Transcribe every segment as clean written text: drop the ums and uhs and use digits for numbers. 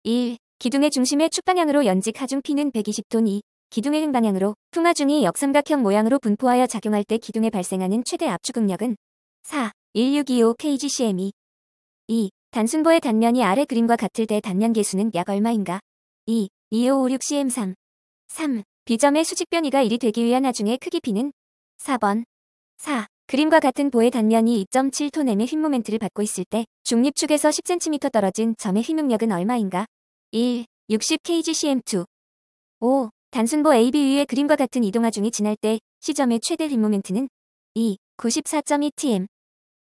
1. 기둥의 중심의 축방향으로 연직 하중 P는 120톤. 2. 기둥의 흥방향으로 풍하중이 역삼각형 모양으로 분포하여 작용할 때 기둥에 발생하는 최대 압축응력은 4. 1625 kgcm. 2. 단순보의 단면이 아래 그림과 같을 때 단면 계수는 약 얼마인가? 2. 2556 cm3. 3. B점의 수직변이가 1이 되기 위한 하중의 크기 P는 4번. 4. 그림과 같은 보의 단면이 2.7톤m의 휜모멘트를 받고 있을 때 중립축에서 10cm 떨어진 점의 휜응력은 얼마인가? 1. 60 kgcm2. 5. 단순보 AB 위의 그림과 같은 이동하중이 지날 때 C점의 최대 휜모멘트는 2. 94.2tm.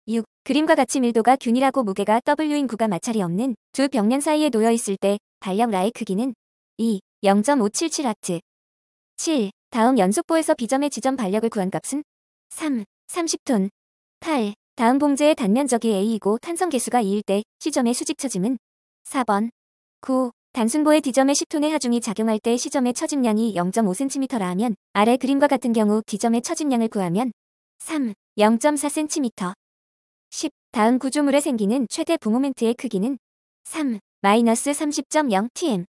6. 그림과 같이 밀도가 균일하고 무게가 W인 구가 마찰이 없는 두 벽면 사이에 놓여 있을 때 발력라의 크기는 2. 0.577W. 7. 다음 연속보에서 B점의 지점 발력을 구한 값은 3. 30톤. 8. 다음 봉제의 단면적이 A이고 탄성 계수가 2일 때 C점의 수직 처짐은 4번. 9. 단순보의 D점의 10톤의 하중이 작용할 때 C점의 처짐량이 0.5cm라 하면 아래 그림과 같은 경우 D점의 처짐량을 구하면 3. 0.4cm. 10. 다음 구조물에 생기는 최대 부모멘트의 크기는 3. 마이너스 30.0tm.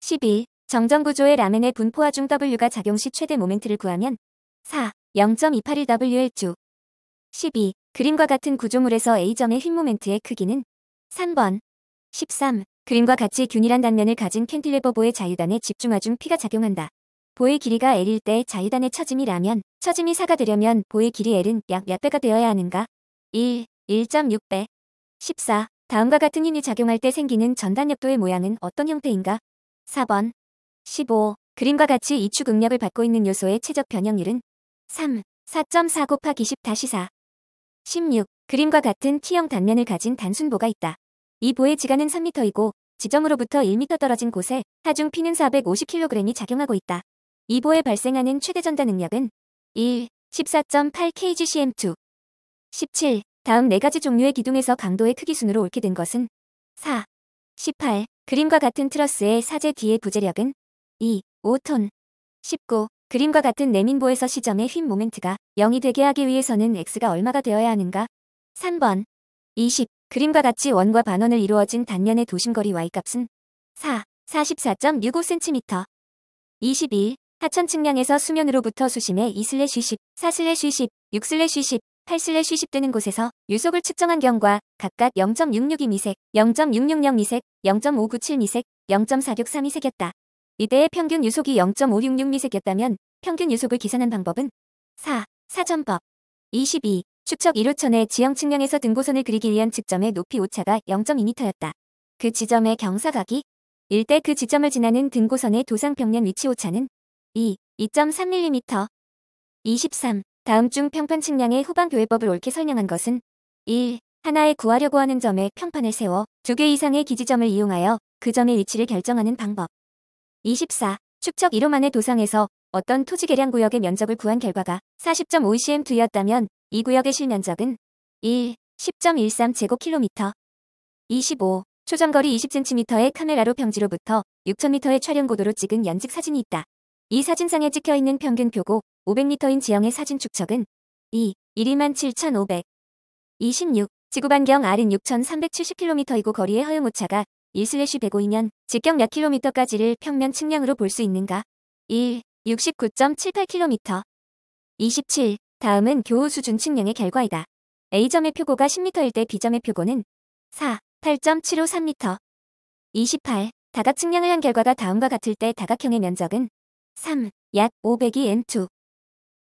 11. 정전구조의 라멘의 분포하중 W가 작용 시 최대 모멘트를 구하면 4. 0.281WL2. 12. 그림과 같은 구조물에서 A점의 휜모멘트의 크기는 3번. 13. 그림과 같이 균일한 단면을 가진 캔틸레버보의 자유단에 집중하중 P가 작용한다. 보의 길이가 L일 때 자유단의 처짐이 라면 처짐이 4가 되려면 보의 길이 L은 약 몇 배가 되어야 하는가? 1. 1.6배. 14. 다음과 같은 힘이 작용할 때 생기는 전단엽도의 모양은 어떤 형태인가? 4번. 15. 그림과 같이 이축 응력을 받고 있는 요소의 최적 변형률은 3. 4.4 곱하기 10-4. 16. 그림과 같은 T형 단면을 가진 단순보가 있다. 이 보의 지간은 3m이고 지점으로부터 1m 떨어진 곳에 하중 P는 450kg이 작용하고 있다. 이 보에 발생하는 최대 전단 응력은 1. 14.8 kgcm2. 17. 다음 4가지 종류의 기둥에서 강도의 크기 순으로 옳게 된 것은 4. 18. 그림과 같은 트러스의 사제 뒤의 부재력은 2. 5톤. 19. 그림과 같은 내민보에서 C점의 휜 모멘트가 0이 되게 하기 위해서는 X가 얼마가 되어야 하는가? 3번. 20. 그림과 같이 원과 반원을 이루어진 단면의 도심거리 Y값은 4. 44.65cm. 21. 하천 측량에서 수면으로부터 수심에 2/10, 4/10, 6/10, 8/10 뜨는 곳에서 유속을 측정한 경과 각각 0.662미색, 0.660미색, 0.597미색, 0.463미색이었다. 이때의 평균 유속이 0.566미색이었다면 평균 유속을 계산한 방법은 4. 사전법. 22. 축척 1호천의 지형 측량에서 등고선을 그리기 위한 측점의 높이 오차가 0.2m였다. 그 지점의 경사각이 1대 그 지점을 지나는 등고선의 도상 평면 위치 오차는 2. 2.3mm. 23. 다음 중 평판 측량의 후방 교회법을 옳게 설명한 것은 1. 하나에 구하려고 하는 점에 평판을 세워 2개 이상의 기지점을 이용하여 그 점의 위치를 결정하는 방법. 24. 축척 1호만의 도상에서 어떤 토지 계량 구역의 면적을 구한 결과가 40.52cm2였다면 이 구역의 실면적은 1. 10.13제곱킬로미터. 25. 초점거리 20cm의 카메라로 평지로부터 6000m의 촬영고도로 찍은 연직 사진이 있다. 이 사진상에 찍혀있는 평균 표고 500m인 지형의 사진 축척은 2. 127,500. 26. 지구 반경 R은 6,370km이고 거리의 허용오차가 1/105이면 직경 몇 킬로미터까지를 평면 측량으로 볼 수 있는가? 1. 69.78km. 27. 다음은 교우 수준 측량의 결과이다. A점의 표고가 10m일 때 B점의 표고는 4. 8.753m. 28. 다각 측량을 한 결과가 다음과 같을 때 다각형의 면적은 3. 약 502m2.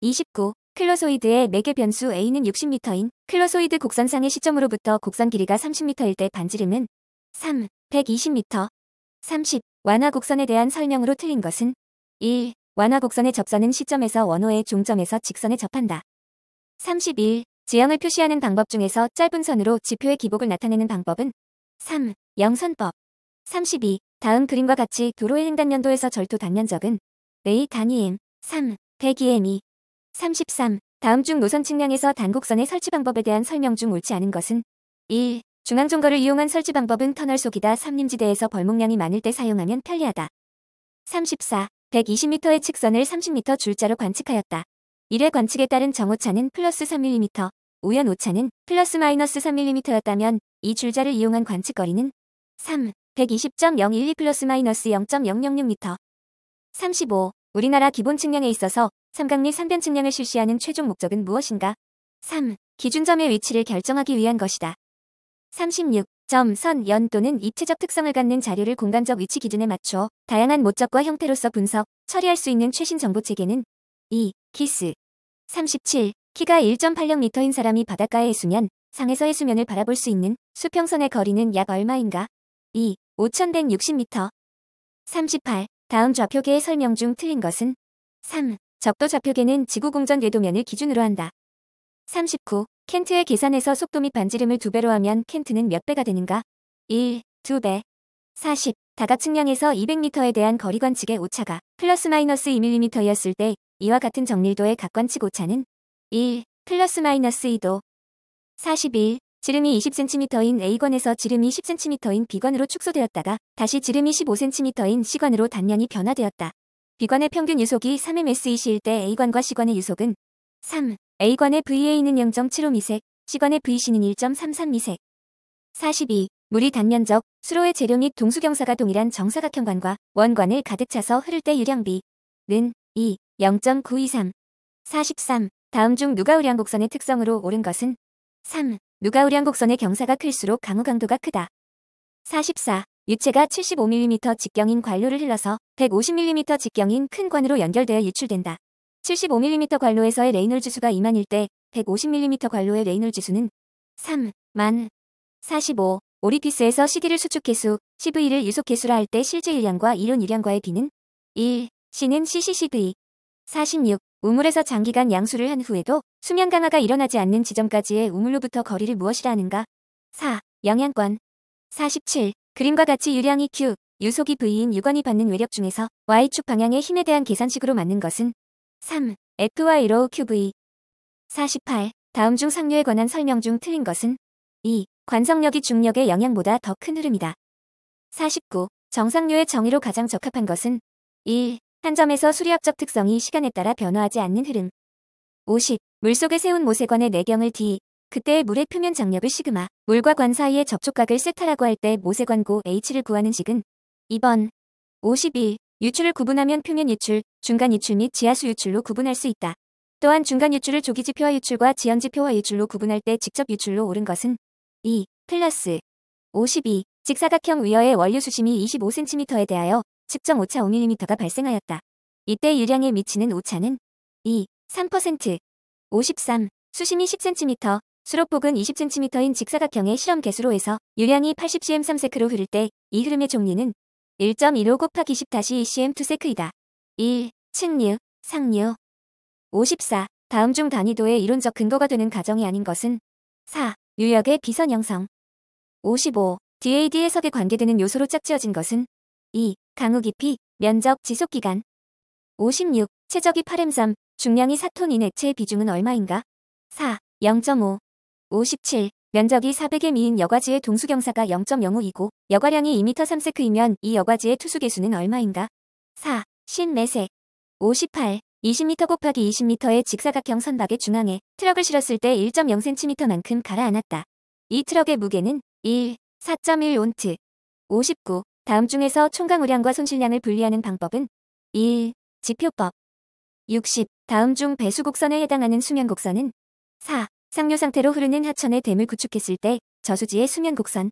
29. 클로소이드의 매개 변수 A는 60m인 클로소이드 곡선상의 시점으로부터 곡선 길이가 30m일 때 반지름은 3. 120m. 30. 완화 곡선에 대한 설명으로 틀린 것은 1. 완화 곡선의 접선은 시점에서 원호의 종점에서 직선에 접한다. 31. 지형을 표시하는 방법 중에서 짧은 선으로 지표의 기복을 나타내는 방법은 3. 영선법. 32. 다음 그림과 같이 도로의 횡단면도에서 절도 단면적은 A 단위 m 3. 102m. 33. 다음 중 노선 측량에서 단곡선의 설치 방법에 대한 설명 중 옳지 않은 것은 1. 중앙종거를 이용한 설치 방법은 터널 속이다 삼림지대에서 벌목량이 많을 때 사용하면 편리하다. 34. 120m의 측선을 30m 줄자로 관측하였다. 1회 관측에 따른 정오차는 플러스 3mm, 우연 오차는 플러스 마이너스 3mm였다면 이 줄자를 이용한 관측거리는 3. 120.012 플러스-마이너스 0.006m. 35. 우리나라 기본 측량에 있어서 삼각 및 삼변 측량을 실시하는 최종 목적은 무엇인가? 3. 기준점의 위치를 결정하기 위한 것이다. 36. 점, 선, 연 또는 입체적 특성을 갖는 자료를 공간적 위치 기준에 맞춰 다양한 모적과 형태로서 분석, 처리할 수 있는 최신 정보체계는 2. 기스. 37. 키가 1.80m인 사람이 바닷가에 있으면 상에서 해수면을 바라볼 수 있는 수평선의 거리는 약 얼마인가? 2. 5160m. 38. 다음 좌표계의 설명 중 틀린 것은? 3. 적도 좌표계는 지구공전 궤도면을 기준으로 한다. 39. 켄트의 계산에서 속도 및 반지름을 2배로 하면 켄트는 몇 배가 되는가? 1. 2배. 40. 다각 측량에서 200m에 대한 거리 관측의 오차가 플러스-마이너스 2mm였을 때 이와 같은 정밀도의 각 관측 오차는 1. 플러스-마이너스 2도. 41. 지름이 20cm인 A관에서 지름이 10cm인 B관으로 축소되었다가 다시 지름이 15cm인 C관으로 단면이 변화되었다. B관의 평균 유속이 3ms/일 때 A관과 C관의 유속은 3. A관의 VA는 0.75ms, C관의 VC는 1.33ms. 42. 물이 단면적, 수로의 재료 및 동수경사가 동일한 정사각형관과 원관을 가득 차서 흐를 때 유량비는 2. 0.923. 43. 다음 중 누가 우량곡선의 특성으로 옳은 것은? 3. 누가 우량곡선의 경사가 클수록 강우 강도가 크다. 44. 유체가 75mm 직경인 관로를 흘러서 150mm 직경인 큰 관으로 연결되어 유출된다. 75mm 관로에서의 레이놀즈 수가 2만일 때 150mm 관로의 레이놀즈 수는 3만. 45. 오리피스에서 CD를 수축 개수, CV를 유속 개수라 할 때 실제 일량과 이론 일량과의 비는 1. C는 CCCV. 46. 우물에서 장기간 양수를 한 후에도 수면 강화가 일어나지 않는 지점까지의 우물로부터 거리를 무엇이라 하는가? 4. 영향권. 47. 그림과 같이 유량이 Q, 유속이 V인 유관이 받는 외력 중에서 Y축 방향의 힘에 대한 계산식으로 맞는 것은? 3. FY로 QV. 48. 다음 중 상류에 관한 설명 중 틀린 것은? 2. 관성력이 중력의 영향보다 더 큰 흐름이다. 49. 정상류의 정의로 가장 적합한 것은? 1. 한 점에서 수리학적 특성이 시간에 따라 변화하지 않는 흐름. 50. 물속에 세운 모세관의 내경을 D. 그때의 물의 표면 장력을 시그마. 물과 관 사이의 접촉각을 세타라고 할 때 모세관고 H를 구하는 식은? 2번. 51. 유출을 구분하면 표면 유출, 중간 유출 및 지하수 유출로 구분할 수 있다. 또한 중간 유출을 조기지표화 유출과 지연지표화 유출로 구분할 때 직접 유출로 옳은 것은? 2. 플러스. 52. 직사각형 위어의 원료 수심이 25cm에 대하여 측정 오차 5mm가 발생하였다. 이때 유량에 미치는 오차는? 2. 3%. 53. 수심이 10cm, 수로폭은 20cm인 직사각형의 실험 개수로 해서 유량이 80cm 3세크로 흐를 때 이 흐름의 종류는 1.15 곱하기 10-2cm 2세크이다. 1. 측류, 상류. 54. 다음 중 단위도의 이론적 근거가 되는 가정이 아닌 것은? 4. 유역의 비선 형성. 55. DAD 해석에 관계되는 요소로 짝지어진 것은? 2. 강우 깊이, 면적, 지속기간. 56. 최적이 8m3, 중량이 4톤인 액체의 비중은 얼마인가? 4. 0.5. 57. 면적이 400의 미인 여과지의 동수경사가 0.05이고 여과량이 2m 3세크이면 이 여과지의 투수 개수는 얼마인가? 4. 10매세. 58. 20m 곱하기 20m의 직사각형 선박의 중앙에 트럭을 실었을 때 1.0cm만큼 가라앉았다. 이 트럭의 무게는 1. 4.1온트. 59. 다음 중에서 총강우량과 손실량을 분리하는 방법은? 1. 지표법. 60. 다음 중 배수곡선에 해당하는 수면곡선은? 4. 상류 상태로 흐르는 하천의 댐을 구축했을 때 저수지의 수면곡선.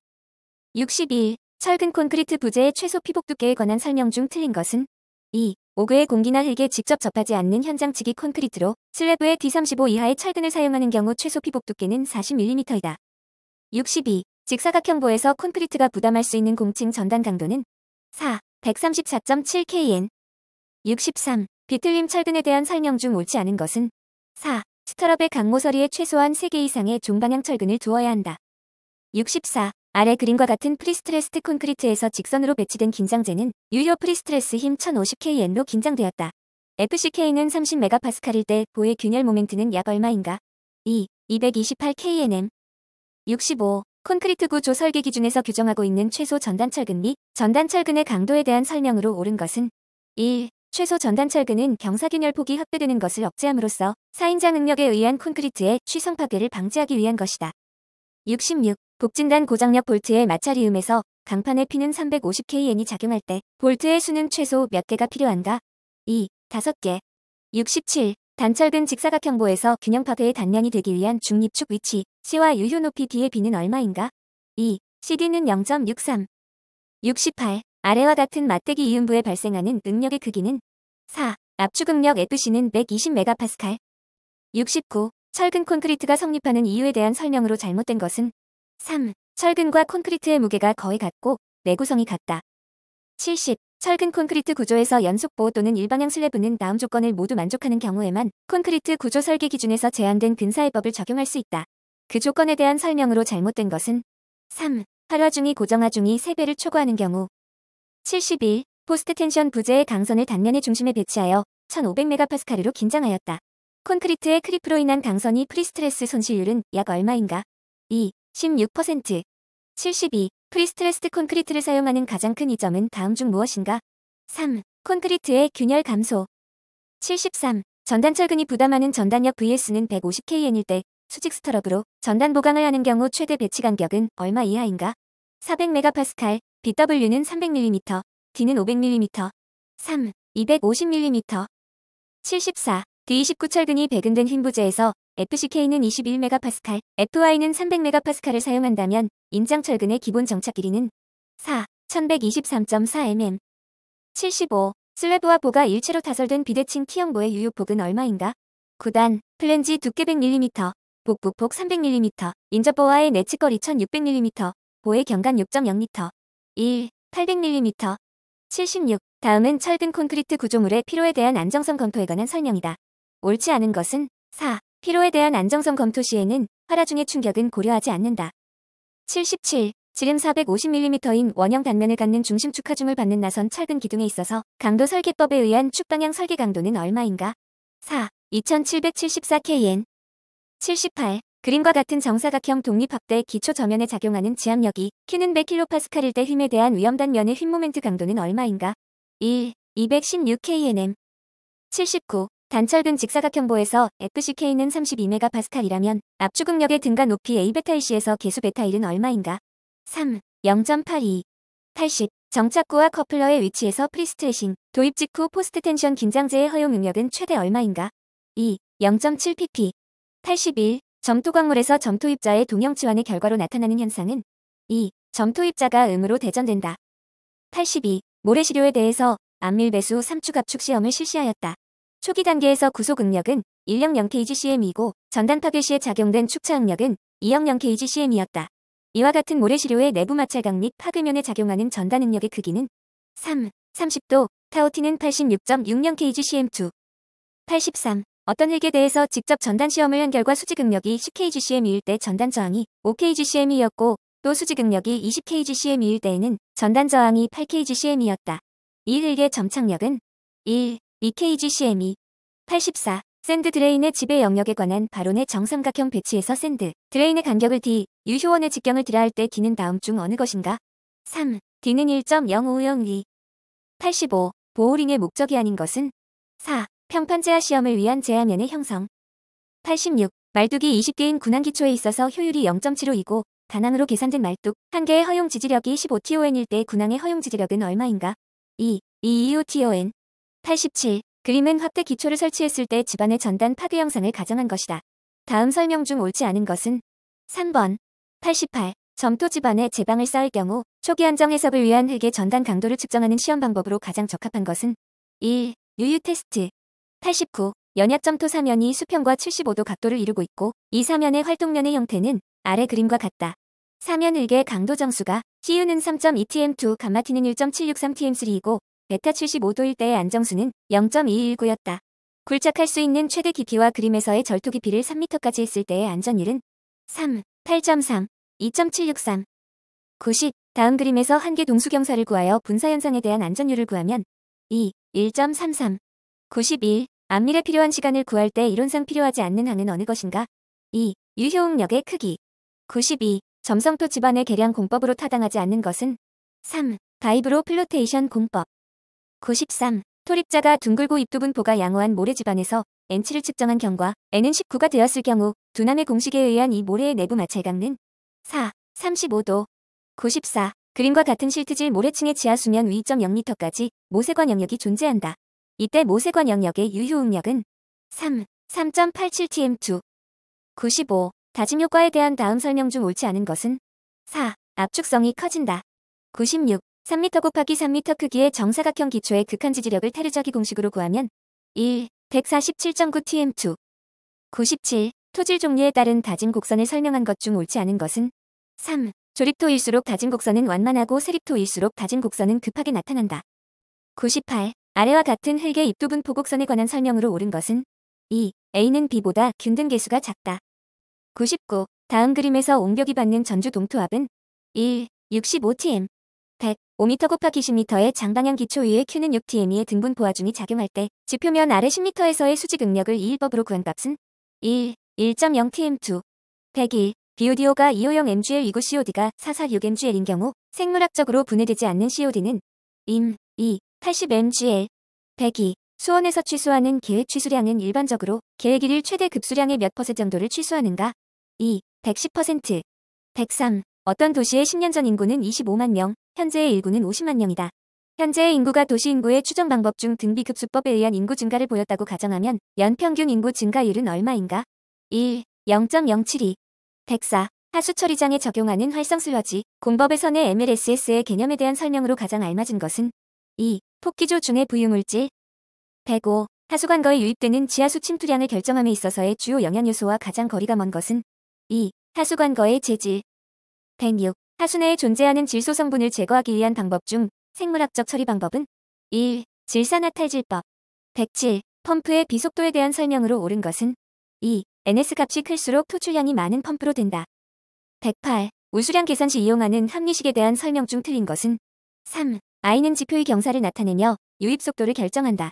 61. 철근 콘크리트 부재의 최소 피복 두께에 관한 설명 중 틀린 것은? 2. 오그의 공기나 흙에 직접 접하지 않는 현장치기 콘크리트로 슬래브의 D35 이하의 철근을 사용하는 경우 최소 피복 두께는 40mm이다. 62. 직사각형보에서 콘크리트가 부담할 수 있는 공층 전단 강도는? 4. 134.7kN. 63. 비틀림 철근에 대한 설명 중 옳지 않은 것은? 4. 스터럽의 강모서리에 최소한 3개 이상의 종방향 철근을 두어야 한다. 64. 아래 그림과 같은 프리스트레스트 콘크리트에서 직선으로 배치된 긴장재는 유효 프리스트레스 힘 1050kN로 긴장되었다. FCK는 30MPa일 때 보의 균열 모멘트는 약 얼마인가? 2. 228kNm. 65. 콘크리트 구조 설계 기준에서 규정하고 있는 최소 전단철근 및 전단철근의 강도에 대한 설명으로 옳은 것은? 1. 최소 전단철근은 경사균열폭이 확대되는 것을 억제함으로써 4인자 응력에 의한 콘크리트의 취성 파괴를 방지하기 위한 것이다. 66. 복진단 고장력 볼트의 마찰이음에서 강판의 P는 350KN이 작용할 때 볼트의 수는 최소 몇 개가 필요한가? 2. 5개. 67. 단철근 직사각형보에서 균형 파괴의 단면이 되기 위한 중립축 위치 C와 유효 높이 D의 B는 얼마인가? 2. CD는 0.63. 68. 아래와 같은 맞대기 이음부에 발생하는 응력의 크기는 4. 압축응력 FC는 120MPa. 69. 철근 콘크리트가 성립하는 이유에 대한 설명으로 잘못된 것은 3. 철근과 콘크리트의 무게가 거의 같고 내구성이 같다. 70. 철근 콘크리트 구조에서 연속보 또는 일방향 슬래브는 다음 조건을 모두 만족하는 경우에만 콘크리트 구조 설계 기준에서 제한된 근사해법을 적용할 수 있다. 그 조건에 대한 설명으로 잘못된 것은 3. 활화중이 고정하중이 3배를 초과하는 경우. 71. 포스트 텐션 부재의 강선을 단면의 중심에 배치하여 1500MPa로 긴장하였다. 콘크리트의 크리프로 인한 강선이 프리스트레스 손실률은 약 얼마인가? 2. 16%. 72. 프리스트레스드 콘크리트를 사용하는 가장 큰 이점은 다음 중 무엇인가? 3. 콘크리트의 균열 감소. 73. 전단철근이 부담하는 전단력 VS는 150KN일 때 수직 스터럽으로 전단 보강을 하는 경우 최대 배치 간격은 얼마 이하인가? 400MPa, BW는 300mm, D는 500mm. 3. 250mm. 74. D29 철근이 배근된 흰 부재에서 FCK는 21MPa, FY는 300MPa를 사용한다면 인장 철근의 기본 정착 길이는 4. 1123.4mm. 75. 슬래브와 보가 일체로 타설된 비대칭 T형보의 유효폭은 얼마인가? 9단, 플랜지 두께 100mm, 복부폭 300mm, 인접보와의 내치거리 1600mm, 보의 경간 6.0m. 1. 800mm. 76. 다음은 철근 콘크리트 구조물의 피로에 대한 안정성 검토에 관한 설명이다. 옳지 않은 것은 4. 피로에 대한 안정성 검토 시에는 활화중의 충격은 고려하지 않는다. 77. 지름 450mm인 원형 단면을 갖는 중심축 하중을 받는 나선 철근 기둥에 있어서 강도 설계법에 의한 축방향 설계 강도는 얼마인가? 4. 2774kN. 78. 그림과 같은 정사각형 독립합대 기초 저면에 작용하는 지압력이 Q는 100kPa일 때 휨에 대한 위험 단면의 휨 모멘트 강도는 얼마인가? 1. 216kNm. 79. 단철근 직사각형보에서 FCK는 32MPa이라면 압축응력의 등가 높이 Aβ1C에서 계수 β1은 얼마인가? 3. 0.82. 80. 정착구와 커플러의 위치에서 프리스트레싱, 도입 직후 포스트 텐션 긴장제의 허용 응력은 최대 얼마인가? 2. 0.7pp. 81. 점토광물에서 점토입자의 동형치환의 결과로 나타나는 현상은 2. 점토입자가 음으로 대전된다. 82. 모래시료에 대해서 안밀배수 3축 압축 시험을 실시하였다. 초기 단계에서 구속 응력은 100kgcm이고 전단 파괴 시에 작용된 축차 응력은 200kgcm이었다. 이와 같은 모래시료의 내부 마찰각 및 파괴면에 작용하는 전단 응력의 크기는 3. 30도, 타오티는 86.60kgcm2. 83. 어떤 흙에 대해서 직접 전단 시험을 한 결과 수직 응력이 10kgcm일 때 전단 저항이 5kgcm이었고 또 수직 응력이 20kgcm일 때에는 전단 저항이 8kgcm이었다. 이 흙의 점착력은 1. 2kgcm. 84. 샌드 드레인의 지배 영역에 관한 발언의 정삼각형 배치에서 샌드 드레인의 간격을 D, 유효원의 직경을 드라할 때 D는 다음 중 어느 것인가? 3. D는 1.0502. 85. 보호링의 목적이 아닌 것은 4. 평판 제하 시험을 위한 제하면의 형성. 86. 말뚝이 20개인 군항기초에 있어서 효율이 0.75이고 단항으로 계산된 말뚝 1개의 허용 지지력이 15TON일 때 군항의 허용 지지력은 얼마인가? 2. 225TON. 87. 그림은 확대 기초를 설치했을 때 집안의 전단 파괴 형상을 가정한 것이다. 다음 설명 중 옳지 않은 것은 3번. 88. 점토 집안에 제방을 쌓을 경우 초기 안정 해석을 위한 흙의 전단 강도를 측정하는 시험 방법으로 가장 적합한 것은 1. 유유 테스트. 89. 연약점토 사면이 수평과 75도 각도를 이루고 있고 이 사면의 활동면의 형태는 아래 그림과 같다. 사면 흙의 강도 정수가 CU는 3.2tm2, 감마T는 1.763tm3이고 베타 75도일 때의 안정수는 0.219였다. 굴착할 수 있는 최대 깊이와 그림에서의 절토 깊이를 3m까지 했을 때의 안전율은 3. 8.3. 2.763. 90. 다음 그림에서 한계 동수경사를 구하여 분사현상에 대한 안전율을 구하면 2. 1.33. 91. 안밀에 필요한 시간을 구할 때 이론상 필요하지 않는 항은 어느 것인가? 2. 유효응력의 크기. 92. 점성토 집안의 계량 공법으로 타당하지 않는 것은 3. 바이브로 플로테이션 공법. 93. 토립자가 둥글고 입두분포가 양호한 모래 집안에서 N치를 측정한 경과 N은 19가 되었을 경우 두남의 공식에 의한 이 모래의 내부 마찰각는 4. 35도. 94. 그림과 같은 실트질 모래층의 지하수면 위 2.0m까지 모세관 영역이 존재한다. 이때 모세관 영역의 유효응력은 3.87tm2. 95. 다짐 효과에 대한 다음 설명 중 옳지 않은 것은 4. 압축성이 커진다. 96. 3m 곱하기 3m 크기의 정사각형 기초의 극한 지지력을 테르자기 공식으로 구하면 147.9tm2. 97. 토질 종류에 따른 다짐 곡선을 설명한 것 중 옳지 않은 것은 3. 조립토일수록 다짐 곡선은 완만하고 세립토일수록 다짐 곡선은 급하게 나타난다. 98. 아래와 같은 흙의 입두분 포곡선에 관한 설명으로 옳은 것은 2. A는 B보다 균등 계수가 작다. 99. 다음 그림에서 옹벽이 받는 전주 동토압은 65tm. 100. 5m 곱하기 10m의 장방향 기초 위에 Q는 6tm의 등분 보아중이 작용할 때 지표면 아래 10m에서의 수직 응력을 이일법으로 구한 값은 1.0tm2. 101. BODO가 2호형 MgL 이고 COD가 446mgl인 경우 생물학적으로 분해되지 않는 COD는 80mgl. 102. 수원에서 취수하는 계획 취수량은 일반적으로 계획 1일 최대 급수량의 몇 퍼센트 정도를 취수하는가? 110%. 103. 어떤 도시의 10년 전 인구는 25만 명, 현재의 인구는 50만 명이다. 현재의 인구가 도시 인구의 추정 방법 중 등비급수법에 의한 인구 증가를 보였다고 가정하면 연평균 인구 증가율은 얼마인가? 0.072. 104. 하수 처리장에 적용하는 활성 슬러지, 공법에서의 MLSS의 개념에 대한 설명으로 가장 알맞은 것은 2. 토끼조 중의 부유물질. 105. 하수관거에 유입되는 지하수 침투량을 결정함에 있어서의 주요 영향 요소와 가장 거리가 먼 것은 2. 하수관거의 재질. 106. 하수 내에 존재하는 질소 성분을 제거하기 위한 방법 중 생물학적 처리 방법은 1. 질산화탈질법. 107. 펌프의 비속도에 대한 설명으로 옳은 것은 2. NS 값이 클수록 토출량이 많은 펌프로 된다. 108. 우수량 계산 시 이용하는 합리식에 대한 설명 중 틀린 것은 3. I는 지표의 경사를 나타내며 유입 속도를 결정한다.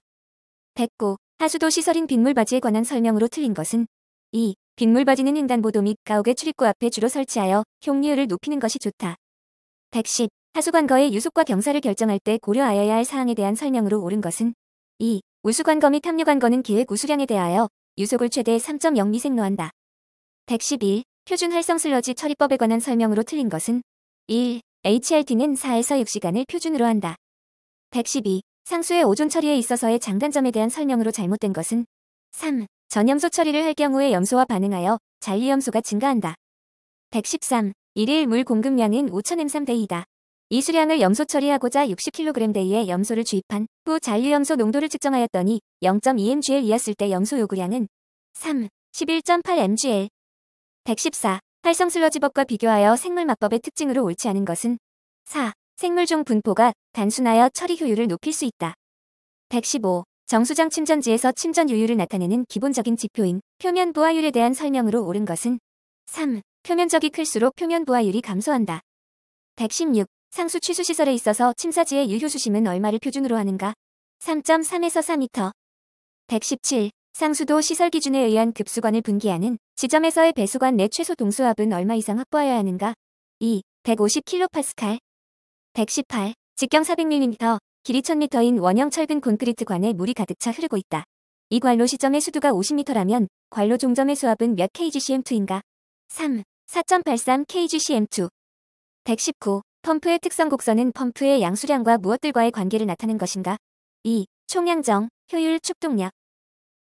109. 하수도 시설인 빗물바지에 관한 설명으로 틀린 것은 2. 빗물바지는 횡단보도 및 가옥의 출입구 앞에 주로 설치하여 흉리율을 높이는 것이 좋다. 110. 하수관거의 유속과 경사를 결정할 때 고려하여야 할 사항에 대한 설명으로 옳은 것은 2. 우수관거 및 합류관거는 계획 우수량에 대하여 유속을 최대 3.0미생로한다. 111. 표준 활성 슬러지 처리법에 관한 설명으로 틀린 것은 1. HRT는 4에서 6시간을 표준으로 한다. 112. 상수의 오존 처리에 있어서의 장단점에 대한 설명으로 잘못된 것은 3. 전염소 처리를 할 경우에 염소와 반응하여 잔류염소가 증가한다. 113. 일일 물 공급량은 5000m3대이다. 이 수량을 염소 처리하고자 60kg/d의 염소를 주입한 후 잔류염소 농도를 측정하였더니 0.2mgl이었을 때 염소 요구량은 11.8mgl. 114. 활성 슬러지법과 비교하여 생물막법의 특징으로 옳지 않은 것은 4. 생물 중 분포가 단순하여 처리 효율을 높일 수 있다. 115. 정수장 침전지에서 침전 유율을 나타내는 기본적인 지표인 표면 부하율에 대한 설명으로 옳은 것은 3. 표면적이 클수록 표면 부하율이 감소한다. 116. 상수 취수시설에 있어서 침사지의 유효수심은 얼마를 표준으로 하는가? 3.3에서 4m. 117. 상수도 시설 기준에 의한 급수관을 분기하는 지점에서의 배수관 내 최소 동수압은 얼마 이상 확보하여야 하는가? 150kPa. 118. 직경 400mm, 길이 1000m인 원형 철근 콘크리트 관에 물이 가득 차 흐르고 있다. 이 관로 시점의 수두가 50m라면 관로 종점의 수압은 몇 kgcm2인가? 4.83 kgcm2. 119. 펌프의 특성 곡선은 펌프의 양수량과 무엇들과의 관계를 나타낸 것인가? 2. 총량정, 효율, 축동력.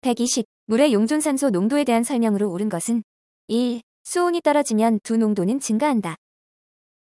120. 물의 용존산소 농도에 대한 설명으로 옳은 것은 1. 수온이 떨어지면 두 농도는 증가한다.